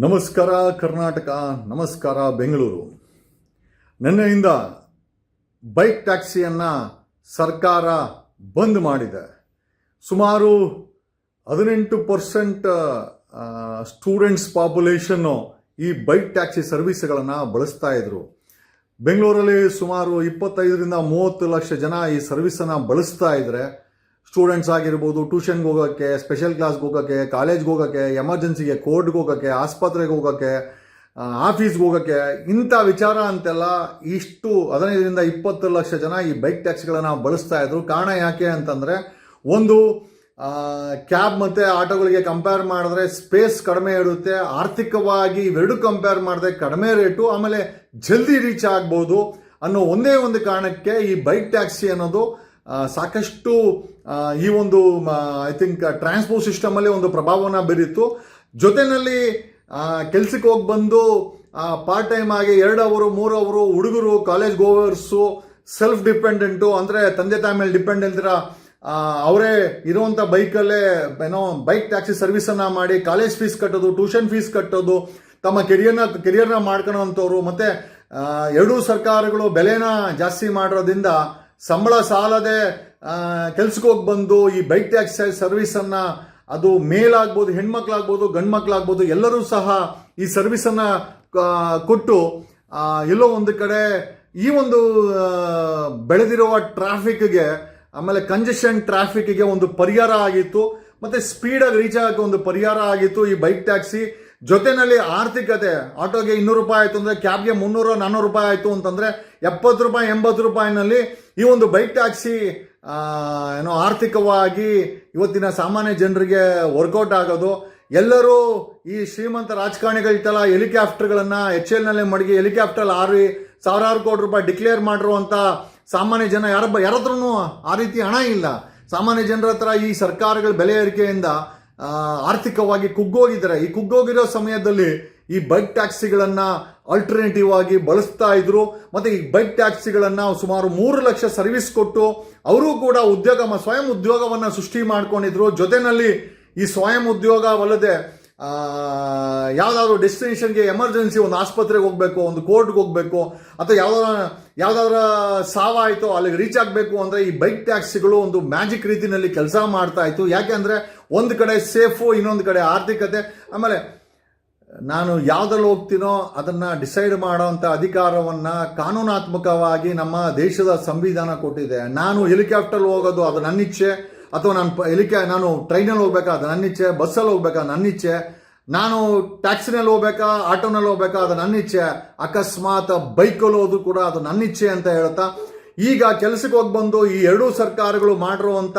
ನಮಸ್ಕಾರ ಕರ್ನಾಟಕ, ನಮಸ್ಕಾರ ಬೆಂಗಳೂರು. ನಿನ್ನೆಯಿಂದ ಬೈಕ್ ಟ್ಯಾಕ್ಸಿಯನ್ನು ಸರ್ಕಾರ ಬಂದ್ ಮಾಡಿದೆ. ಸುಮಾರು 18% ಸ್ಟೂಡೆಂಟ್ಸ್ ಪಾಪ್ಯುಲೇಷನ್ನು ಈ ಬೈಕ್ ಟ್ಯಾಕ್ಸಿ ಸರ್ವಿಸ್ಗಳನ್ನು ಬಳಸ್ತಾ ಇದ್ರು. ಬೆಂಗಳೂರಲ್ಲಿ ಸುಮಾರು 25-30 ಲಕ್ಷ ಜನ ಈ ಸರ್ವಿಸನ್ನು ಬಳಸ್ತಾ ಇದ್ರೆ, ಸ್ಟೂಡೆಂಟ್ಸ್ ಆಗಿರ್ಬೋದು, ಟ್ಯೂಷನ್ಗೆ ಹೋಗೋಕ್ಕೆ, ಸ್ಪೆಷಲ್ ಕ್ಲಾಸ್ಗೆ ಹೋಗೋಕ್ಕೆ, ಕಾಲೇಜ್ಗೆ ಹೋಗೋಕ್ಕೆ, ಎಮರ್ಜೆನ್ಸಿಗೆ, ಕೋರ್ಟ್ಗೆ ಹೋಗೋಕ್ಕೆ, ಆಸ್ಪತ್ರೆಗೆ ಹೋಗೋಕ್ಕೆ, ಆಫೀಸ್ಗೆ ಹೋಗೋಕ್ಕೆ, ಇಂಥ ವಿಚಾರ ಅಂತೆಲ್ಲ ಇಷ್ಟು 15-20 ಲಕ್ಷ ಜನ ಈ ಬೈಕ್ ಟ್ಯಾಕ್ಸಿಗಳನ್ನು ಬಳಸ್ತಾ ಇದ್ರು. ಕಾರಣ ಯಾಕೆ ಅಂತಂದರೆ, ಒಂದು ಕ್ಯಾಬ್ ಮತ್ತು ಆಟೋಗಳಿಗೆ ಕಂಪೇರ್ ಮಾಡಿದ್ರೆ ಸ್ಪೇಸ್ ಕಡಿಮೆ ಇರುತ್ತೆ, ಆರ್ಥಿಕವಾಗಿ ಇವೆರಡು ಕಂಪೇರ್ ಮಾಡಿದ್ರೆ ಕಡಿಮೆ ರೇಟು, ಆಮೇಲೆ ಜಲ್ದಿ ರೀಚ್ ಆಗ್ಬೋದು ಅನ್ನೋ ಒಂದೇ ಒಂದು ಕಾರಣಕ್ಕೆ ಈ ಬೈಕ್ ಟ್ಯಾಕ್ಸಿ ಅನ್ನೋದು ಸಾಕಷ್ಟು ಈ ಒಂದು ಐ ಥಿಂಕ್ ಟ್ರಾನ್ಸ್ಪೋರ್ಟ್ ಸಿಸ್ಟಮಲ್ಲಿ ಒಂದು ಪ್ರಭಾವವನ್ನು ಬೀರಿತ್ತು. ಜೊತೆಯಲ್ಲಿ ಕೆಲ್ಸಕ್ಕೆ ಹೋಗಿ ಬಂದು ಪಾರ್ಟ್ ಟೈಮ್ ಆಗಿ 2 ಅವರು 3 ಅವರು ಹುಡುಗರು, ಕಾಲೇಜ್ ಗೋವರ್ಸು, ಸೆಲ್ಫ್ ಡಿಪೆಂಡೆಂಟು ಅಂದರೆ ತಂದೆ ತಾಯಿ ಮೇಲೆ ಡಿಪೆಂಡೆಂಟ್ ಅವರೇ ಇರುವಂಥ ಬೈಕಲ್ಲೇ ಬೈಕ್ ಟ್ಯಾಕ್ಸಿ ಸರ್ವಿಸನ್ನು ಮಾಡಿ ಕಾಲೇಜ್ ಫೀಸ್ ಕಟ್ಟೋದು, ಟ್ಯೂಷನ್ ಫೀಸ್ ಕಟ್ಟೋದು, ತಮ್ಮ ಕೆರಿಯರ್ನ ಮಾಡ್ಕೊಳ್ಳೋವಂಥವ್ರು. ಮತ್ತು ಎರಡೂ ಸರ್ಕಾರಗಳು ಬೆಲೆನ ಜಾಸ್ತಿ ಮಾಡೋದ್ರಿಂದ ಸಂಬಳ ಸಾಲದೆ ಕೆಲ್ಸಕ್ಕೆ ಹೋಗಿ ಬಂದು ಈ ಬೈಕ್ ಟ್ಯಾಕ್ಸಿ ಸರ್ವಿಸನ್ನು, ಅದು ಮೇಲಾಗ್ಬೋದು, ಹೆಣ್ಮಕ್ಳಾಗ್ಬೋದು, ಗಂಡು ಮಕ್ಕಳಾಗ್ಬೋದು, ಎಲ್ಲರೂ ಸಹ ಈ ಸರ್ವಿಸನ್ನು ಕೊಟ್ಟು ಎಲ್ಲೋ ಒಂದು ಕಡೆ ಈ ಒಂದು ಬೆಳೆದಿರುವ ಟ್ರಾಫಿಕ್ಗೆ, ಆಮೇಲೆ ಕಂಜೆಷನ್ ಟ್ರಾಫಿಕ್ಗೆ ಒಂದು ಪರಿಹಾರ ಆಗಿತ್ತು. ಮತ್ತು ಸ್ಪೀಡಾಗಿ ರೀಚ್ ಆಗೋಕ್ಕೆ ಒಂದು ಪರಿಹಾರ ಆಗಿತ್ತು ಈ ಬೈಕ್ ಟ್ಯಾಕ್ಸಿ. ಜೊತೆಯಲ್ಲಿ ಆರ್ಥಿಕತೆ, ಆಟೋಗೆ 200 ರೂಪಾಯಿ ಆಯಿತು ಅಂದರೆ ಕ್ಯಾಬ್ಗೆ 300-400 ರೂಪಾಯಿ ಆಯಿತು ಅಂತಂದರೆ 70 ರೂಪಾಯಿ 80 ರೂಪಾಯಿನಲ್ಲಿ ಈ ಒಂದು ಬೈಕ್ ಟ್ಯಾಕ್ಸಿ ಆರ್ಥಿಕವಾಗಿ ಇವತ್ತಿನ ಸಾಮಾನ್ಯ ಜನರಿಗೆ ವರ್ಕೌಟ್ ಆಗೋದು. ಎಲ್ಲರೂ ಈ ಶ್ರೀಮಂತ ರಾಜಕಾರಣಿಗಳಿಗೆಲ್ಲ ಹೆಲಿಕಾಪ್ಟರ್ಗಳನ್ನು HL ಮಡಗಿ ಹೆಲಿಕಾಪ್ಟರ್ ಹಾರಿ ಸಾವಿರಾರು ಕೋಟಿ ರೂಪಾಯಿ ಡಿಕ್ಲೇರ್ ಮಾಡಿರುವಂಥ ಸಾಮಾನ್ಯ ಜನ ಯಾರತ್ರನೂ ಆ ರೀತಿ ಹಣ ಇಲ್ಲ. ಸಾಮಾನ್ಯ ಜನರ ಹತ್ರ ಈ ಸರ್ಕಾರಗಳ ಬೆಲೆ ಏರಿಕೆಯಿಂದ ಆರ್ಥಿಕವಾಗಿ ಕುಗ್ಗೋಗಿದ್ದಾರೆ. ಈ ಕುಗ್ಗೋಗಿರೋ ಸಮಯದಲ್ಲಿ ಈ ಬೈಕ್ ಟ್ಯಾಕ್ಸಿಗಳನ್ನು ಆಲ್ಟರ್ನೇಟಿವ್ ಆಗಿ ಬಳಸ್ತಾ ಇದ್ರು. ಮತ್ತು ಈ ಬೈಕ್ ಟ್ಯಾಕ್ಸಿಗಳನ್ನು ಸುಮಾರು 3 ಲಕ್ಷ ಸರ್ವಿಸ್ ಕೊಟ್ಟು ಅವರು ಕೂಡ ಸ್ವಯಂ ಉದ್ಯೋಗವನ್ನು ಸೃಷ್ಟಿ ಮಾಡ್ಕೊಂಡಿದ್ರು. ಜೊತೆಯಲ್ಲಿ ಈ ಸ್ವಯಂ ಉದ್ಯೋಗವಲ್ಲದೆ ಯಾವುದಾದ್ರು ಡೆಸ್ಟಿನೇಷನ್ಗೆ, ಎಮರ್ಜೆನ್ಸಿ ಒಂದು ಆಸ್ಪತ್ರೆಗೆ ಹೋಗಬೇಕು, ಒಂದು ಕೋರ್ಟ್ಗೆ ಹೋಗಬೇಕು, ಅಥವಾ ಯಾವುದಾದ್ರೂ ಸಾವಾಯಿತು ಅಲ್ಲಿಗೆ ರೀಚ್ ಆಗಬೇಕು ಅಂದರೆ ಈ ಬೈಕ್ ಟ್ಯಾಕ್ಸಿಗಳು ಒಂದು ಮ್ಯಾಜಿಕ್ ರೀತಿಯಲ್ಲಿ ಕೆಲಸ ಮಾಡ್ತಾ ಇತ್ತು. ಯಾಕೆ ಅಂದರೆ ಒಂದು ಕಡೆ ಸೇಫು, ಇನ್ನೊಂದು ಕಡೆ ಆರ್ಥಿಕತೆ, ಆಮೇಲೆ ನಾನು ಯಾವುದ್ರಲ್ಲಿ ಹೋಗ್ತೀನೋ ಅದನ್ನು ಡಿಸೈಡ್ ಮಾಡೋವಂಥ ಅಧಿಕಾರವನ್ನು ಕಾನೂನಾತ್ಮಕವಾಗಿ ನಮ್ಮ ದೇಶದ ಸಂವಿಧಾನ ಕೊಟ್ಟಿದೆ. ನಾನು ಹೆಲಿಕಾಪ್ಟರ್ ಹೋಗೋದು ಅದು ನನ್ನ ಇಚ್ಛೆ, ಅಥವಾ ನಾನು ಟ್ರೈನಲ್ಲಿ ಹೋಗ್ಬೇಕಾ ಅದು ನನ್ನ ಇಚ್ಛೆ, ಬಸ್ಸಲ್ಲಿ ಹೋಗ್ಬೇಕಾ ನನ್ನ ಇಚ್ಛೆ, ನಾನು ಟ್ಯಾಕ್ಸಿನಲ್ಲಿ ಹೋಗ್ಬೇಕಾ, ಆಟೋನಲ್ಲಿ ಹೋಗ್ಬೇಕಾ ಅದು ನನ್ನ ಇಚ್ಛೆ, ಅಕಸ್ಮಾತ್ ಬೈಕಲ್ಲಿ ಹೋದ್ರು ಕೂಡ ಅದು ನನ್ನ ಇಚ್ಛೆ ಅಂತ ಹೇಳ್ತಾ, ಈಗ ಕೆಲಸಕ್ಕೆ ಹೋಗಿ ಬಂದು ಈ ಎರಡೂ ಸರ್ಕಾರಗಳು ಮಾಡಿರುವಂಥ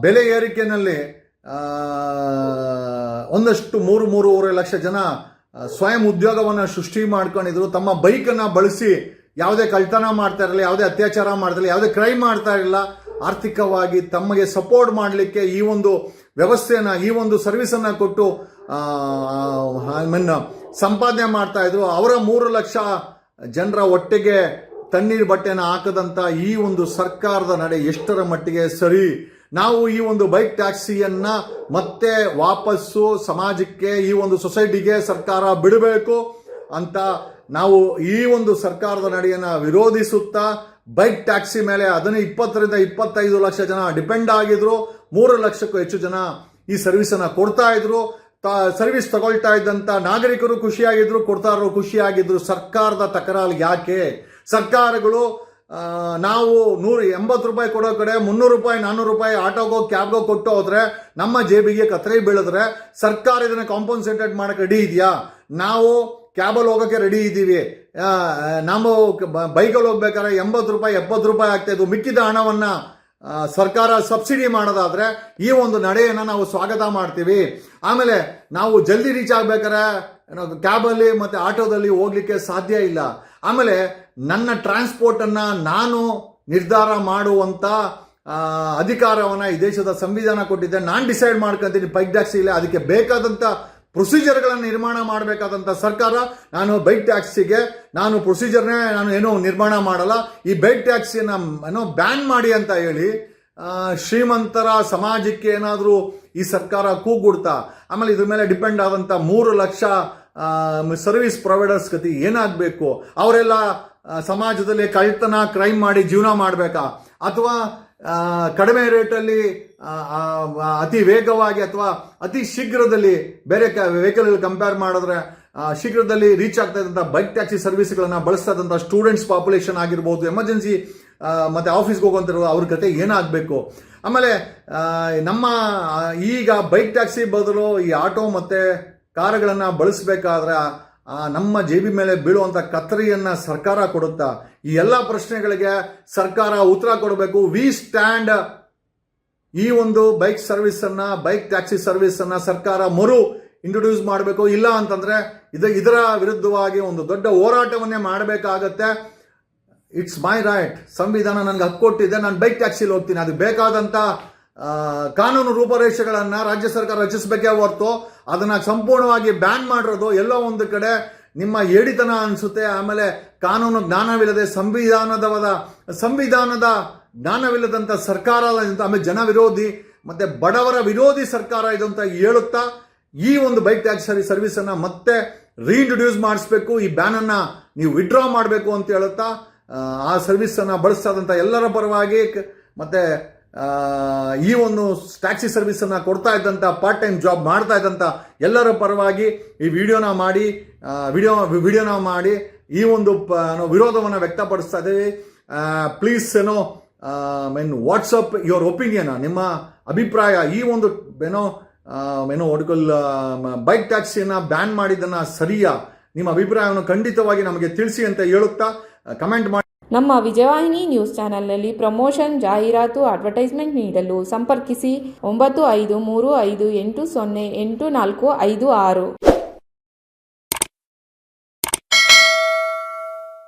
ಬೆಲೆ ಏರಿಕೆಯಲ್ಲಿ ಒಂದಷ್ಟು 3-3.5 ಲಕ್ಷ ಜನ ಸ್ವಯಂ ಉದ್ಯೋಗವನ್ನು ಸೃಷ್ಟಿ ಮಾಡ್ಕೊಂಡಿದ್ರು. ತಮ್ಮ ಬೈಕನ್ನು ಬಳಸಿ ಯಾವುದೇ ಕಳ್ತನ ಮಾಡ್ತಾ ಇರಲಿಲ್ಲ, ಯಾವುದೇ ಅತ್ಯಾಚಾರ ಮಾಡ್ತಿರಲಿಲ್ಲ, ಯಾವುದೇ ಕ್ರೈಮ್ ಮಾಡ್ತಾ ಇರಲಿಲ್ಲ. ಆರ್ಥಿಕವಾಗಿ ತಮಗೆ ಸಪೋರ್ಟ್ ಮಾಡಲಿಕ್ಕೆ ಈ ಒಂದು ವ್ಯವಸ್ಥೆಯನ್ನು, ಈ ಒಂದು ಸರ್ವಿಸನ್ನು ಕೊಟ್ಟು ಸಂಪಾದನೆ ಮಾಡ್ತಾ ಇದ್ರು. ಅವರ 3 ಲಕ್ಷ ಜನರ ಒಟ್ಟಿಗೆ ತಣ್ಣೀರು ಬಟ್ಟೆನ ಹಾಕದಂತ ಈ ಒಂದು ಸರ್ಕಾರದ ನಡೆ ಎಷ್ಟರ ಮಟ್ಟಿಗೆ ಸರಿ? ನಾವು ಈ ಒಂದು ಬೈಕ್ ಟ್ಯಾಕ್ಸಿಯನ್ನ ಮತ್ತೆ ವಾಪಸ್ಸು ಸಮಾಜಕ್ಕೆ, ಈ ಒಂದು ಸೊಸೈಟಿಗೆ ಸರ್ಕಾರ ಬಿಡಬೇಕು ಅಂತ ನಾವು ಈ ಒಂದು ಸರ್ಕಾರದ ನಡೆಯನ್ನು ವಿರೋಧಿಸುತ್ತಾ ಬೈಕ್ ಟ್ಯಾಕ್ಸಿ ಮೇಲೆ 20-25 ಲಕ್ಷ ಜನ ಡಿಪೆಂಡ್ ಆಗಿದ್ರು. 3 ಲಕ್ಷಕ್ಕೂ ಹೆಚ್ಚು ಜನ ಈ ಸರ್ವಿಸನ್ನು ಕೊಡ್ತಾ ಇದ್ರು. ಸರ್ವಿಸ್ ತಗೊಳ್ತಾ ಇದ್ದಂಥ ನಾಗರಿಕರು ಖುಷಿಯಾಗಿದ್ರು, ಕೊಡ್ತಾರೋ ಖುಷಿಯಾಗಿದ್ರು. ಸರ್ಕಾರದ ತಕರಾರು ಯಾಕೆ? ಸರ್ಕಾರಗಳು ನಾವು 180 ರೂಪಾಯಿ ಕೊಡೋ ಕಡೆ 300 ರೂಪಾಯಿ 400 ರೂಪಾಯಿ ಆಟೋಗೋ ಕ್ಯಾಬ್ಗೋ ಕೊಟ್ಟು ಹೋದ್ರೆ ನಮ್ಮ ಜೇಬಿಗೆ ಕತ್ತರಿ ಬೀಳಿದ್ರೆ ಸರ್ಕಾರ ಇದನ್ನ ಕಾಂಪನ್ಸೇಟೆಡ್ ಮಾಡಕ್ಕೆ ರೆಡಿ ಇದೆಯಾ? ನಾವು ಕ್ಯಾಬಲ್ಲಿ ಹೋಗೋಕ್ಕೆ ರೆಡಿ ಇದ್ದೀವಿ, ನಾವು ಬೈಕಲ್ಲಿ ಹೋಗ್ಬೇಕಾದ್ರೆ 80 ರೂಪಾಯಿ 70 ರೂಪಾಯಿ ಆಗ್ತಾ ಇದ್ವು. ಮಿಕ್ಕಿದ ಹಣವನ್ನು ಸರ್ಕಾರ ಸಬ್ಸಿಡಿ ಮಾಡೋದಾದ್ರೆ ಈ ಒಂದು ನಡೆಯನ್ನು ನಾವು ಸ್ವಾಗತ ಮಾಡ್ತೀವಿ. ಆಮೇಲೆ ನಾವು ಜಲ್ದಿ ರೀಚ್ ಆಗ್ಬೇಕಾದ್ರೆ ಕ್ಯಾಬಲ್ಲಿ ಮತ್ತು ಆಟೋದಲ್ಲಿ ಹೋಗ್ಲಿಕ್ಕೆ ಸಾಧ್ಯ ಇಲ್ಲ. ಆಮೇಲೆ ನನ್ನ ಟ್ರಾನ್ಸ್ಪೋರ್ಟನ್ನು ನಾನು ನಿರ್ಧಾರ ಮಾಡುವಂಥ ಅಧಿಕಾರವನ್ನು ಈ ದೇಶದ ಸಂವಿಧಾನ ಕೊಟ್ಟಿದ್ದೆ. ನಾನು ಡಿಸೈಡ್ ಮಾಡ್ಕೊತೀನಿ ಬೈಕ್ ಟ್ಯಾಕ್ಸಿ ಇಲ್ಲ, ಅದಕ್ಕೆ ಬೇಕಾದಂಥ ಪ್ರೊಸೀಜರ್ಗಳನ್ನು ನಿರ್ಮಾಣ ಮಾಡಬೇಕಾದಂಥ ಸರ್ಕಾರ, ನಾನು ಬೈಕ್ ಟ್ಯಾಕ್ಸಿಗೆ ಪ್ರೊಸೀಜರ್ನೇ ನಾನು ಏನೋ ನಿರ್ಮಾಣ ಮಾಡಲ್ಲ, ಈ ಬೈಕ್ ಟ್ಯಾಕ್ಸಿಯನ್ನು ಬ್ಯಾನ್ ಮಾಡಿ ಅಂತ ಹೇಳಿ ಶ್ರೀಮಂತರ ಸಮಾಜಕ್ಕೆ ಏನಾದರೂ ಈ ಸರ್ಕಾರ ಕೂಗುಡ್ತಾ, ಆಮೇಲೆ ಇದ್ರ ಮೇಲೆ ಡಿಪೆಂಡ್ ಆದಂಥ 3 ಲಕ್ಷ ಸರ್ವಿಸ್ ಪ್ರೊವೈಡರ್ಸ್ ಗತಿ ಏನಾಗಬೇಕು? ಅವರೆಲ್ಲ ಸಮಾಜದಲ್ಲಿ ಕಳ್ತನ ಕ್ರೈಮ್ ಮಾಡಿ ಜೀವನ ಮಾಡಬೇಕಾ, ಅಥವಾ ಕಡಿಮೆ ರೇಟಲ್ಲಿ ಅತಿ ವೇಗವಾಗಿ ಅಥವಾ ಅತಿ ಶೀಘ್ರದಲ್ಲಿ ಬೇರೆ ವೆಹಿಕಲ್ ಕಂಪೇರ್ ಮಾಡಿದ್ರೆ ಶೀಘ್ರದಲ್ಲಿ ರೀಚ್ ಆಗ್ತಾ ಇದ್ದಂಥ ಬೈಕ್ ಟ್ಯಾಕ್ಸಿ ಸರ್ವಿಸ್ಗಳನ್ನು ಬಳಸ್ತಾ ಇದ್ದಂಥ ಸ್ಟೂಡೆಂಟ್ಸ್ ಪಾಪ್ಯುಲೇಷನ್ ಆಗಿರ್ಬೋದು, ಎಮರ್ಜೆನ್ಸಿ ಮತ್ತು ಆಫೀಸ್ಗೆ ಹೋಗುವಂತಿರೋ ಅವ್ರ ಕತೆ ಏನಾಗಬೇಕು? ಆಮೇಲೆ ನಮ್ಮ ಈಗ ಬೈಕ್ ಟ್ಯಾಕ್ಸಿ ಬದಲು ಈ ಆಟೋ ಮತ್ತು ಕಾರುಗಳನ್ನು ಬಳಸಬೇಕಾದ್ರೆ ನಮ್ಮ ಜೇಬಿ ಮೇಲೆ ಬೀಳುವಂಥ ಕತ್ತರಿಯನ್ನು ಸರ್ಕಾರ ಕೊಡುತ್ತಾ? ಈ ಎಲ್ಲ ಪ್ರಶ್ನೆಗಳಿಗೆ ಸರ್ಕಾರ ಉತ್ತರ ಕೊಡಬೇಕು. ವಿ ಸ್ಟ್ಯಾಂಡ್ ಈ ಒಂದು ಬೈಕ್ ಸರ್ವಿಸನ್ನು, ಬೈಕ್ ಟ್ಯಾಕ್ಸಿ ಸರ್ವಿಸನ್ನು ಸರ್ಕಾರ ಇಂಟ್ರೊಡ್ಯೂಸ್ ಮಾಡಬೇಕು. ಇಲ್ಲ ಅಂತಂದರೆ ಇದರ ವಿರುದ್ಧವಾಗಿ ಒಂದು ದೊಡ್ಡ ಹೋರಾಟವನ್ನೇ ಮಾಡಬೇಕಾಗತ್ತೆ. ಇಟ್ಸ್ ಮೈ ರೈಟ್, ಸಂವಿಧಾನ ನನಗೆ ಹಕ್ಕು ಕೊಟ್ಟಿದೆ, ನಾನು ಬೈಕ್ ಟ್ಯಾಕ್ಸಿಲಿ ಹೋಗ್ತೀನಿ. ಅದು ಬೇಕಾದಂಥ ಕಾನೂನು ರೂಪರೇಷೆಗಳನ್ನು ರಾಜ್ಯ ಸರ್ಕಾರ ರಚಿಸಬೇಕೇ ಹೊರತು ಅದನ್ನು ಸಂಪೂರ್ಣವಾಗಿ ಬ್ಯಾನ್ ಮಾಡಿರೋದು ಎಲ್ಲೋ ಒಂದು ಕಡೆ ನಿಮ್ಮ ಏಡಿತನ ಅನಿಸುತ್ತೆ. ಆಮೇಲೆ ಕಾನೂನು ಜ್ಞಾನವಿಲ್ಲದೆ ಸಂವಿಧಾನದ ಜ್ಞಾನವಿಲ್ಲದಂಥ ಸರ್ಕಾರ, ಆಮೇಲೆ ಜನ ವಿರೋಧಿ ಮತ್ತು ಬಡವರ ವಿರೋಧಿ ಸರ್ಕಾರ ಇದು ಅಂತ ಹೇಳುತ್ತಾ ಈ ಒಂದು ಬೈಕ್ ಟ್ಯಾಕ್ಸಿ ಸರ್ವಿಸನ್ನು ಮತ್ತೆ ರೀಇಂಟ್ರೊಡ್ಯೂಸ್ ಮಾಡಿಸ್ಬೇಕು. ಈ ಬ್ಯಾನನ್ನು ನೀವು ವಿಡ್ರಾ ಮಾಡಬೇಕು ಅಂತ ಹೇಳುತ್ತಾ ಆ ಸರ್ವಿಸನ್ನು ಬಳಸ್ತಾ ಇದ್ದಂಥ ಎಲ್ಲರ ಪರವಾಗಿ ಮತ್ತು ಈ ಒಂದು ಟ್ಯಾಕ್ಸಿ ಸರ್ವಿಸನ್ನು ಕೊಡ್ತಾ ಇದ್ದಂಥ ಪಾರ್ಟ್ ಟೈಮ್ ಜಾಬ್ ಮಾಡ್ತಾ ಇದ್ದಂಥ ಎಲ್ಲರ ಪರವಾಗಿ ಈ ವಿಡಿಯೋನ ಮಾಡಿ ಈ ಒಂದು ವಿರೋಧವನ್ನು ವ್ಯಕ್ತಪಡಿಸ್ತಾ ಇದ್ದೀವಿ. ಪ್ಲೀಸ್ ವಾಟ್ಸಪ್ ಯುವರ್ ಒಪಿನಿಯನ್, ನಿಮ್ಮ ಅಭಿಪ್ರಾಯ ಈ ಒಂದು ಬೈಕ್ ಟ್ಯಾಕ್ಸಿಯನ್ನು ಬ್ಯಾನ್ ಮಾಡಿದ್ದನ್ನು ಸರಿಯಾ? ನಿಮ್ಮ ಅಭಿಪ್ರಾಯವನ್ನು ಖಂಡಿತವಾಗಿ ನಮಗೆ ತಿಳಿಸಿ ಅಂತ ಹೇಳುತ್ತಾ ಕಮೆಂಟ್ ಮಾಡಿ. ನಮ್ಮ ವಿಜಯವಾಹಿನಿ ನ್ಯೂಸ್ ಚಾನೆಲ್ನಲ್ಲಿ ಪ್ರಮೋಷನ್, ಜಾಹೀರಾತು, ಅಡ್ವರ್ಟೈಸ್ಮೆಂಟ್ ನೀಡಲು ಸಂಪರ್ಕಿಸಿ 9535808456.